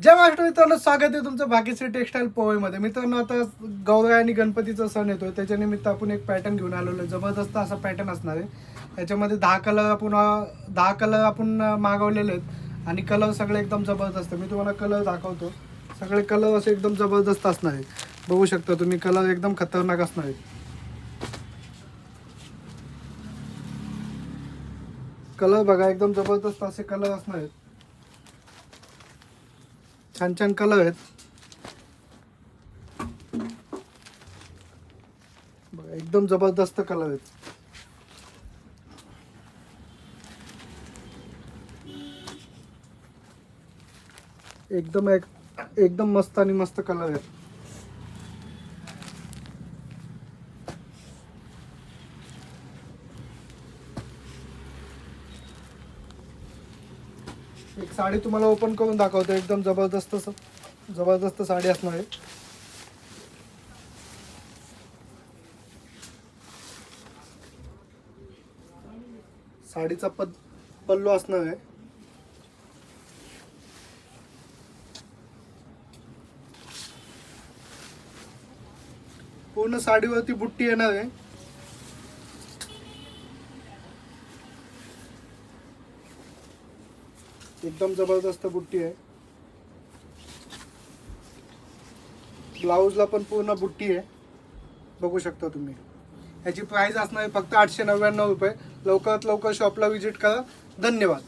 जय महाराष्ट्र मित्रांनो, स्वागत आहे तुमचं भाग्यश्री टेक्सटाईल पोवईमध्ये. मित्रांनो, आता गौरी आणि गणपतीचा सण येतोय, त्याच्यानिमित्त आपण एक पॅटर्न घेऊन आलेलो आहे. जबरदस्त असा पॅटर्न असणार आहे. त्याच्यामध्ये 10 कलर आपण मागवलेले आहेत आणि कलर सगळे एकदम जबरदस्त. मी तुम्हाला कलर दाखवतो. सगळे कलर असे एकदम जबरदस्त असणार आहे. बघू शकता तुम्ही, कलर एकदम खतरनाक असणार आहे. कलर बघा, एकदम जबरदस्त असे कलर असणार आहेत. छान छान कलर आहेत बघा, एकदम जबरदस्त कलर आहेत. एकदम मस्त आणि मस्त कलर आहेत. एक साडी तुम्हाला ओपन करून दाखवतो. एकदम जबरदस्त साडी असणार आहे. साडीचा पल्लू असणार आहे. पूर्ण साडीवरती बुट्टी येणार आहे. एकदम जबरदस्त बुट्टी आहे. ब्लाऊजला पण पूर्ण बुट्टी आहे, बघू शकता तुम्ही. याची प्राइस असणार आहे फक्त 899 रुपये. लवकरात लवकर शॉपला व्हिजिट करा. धन्यवाद.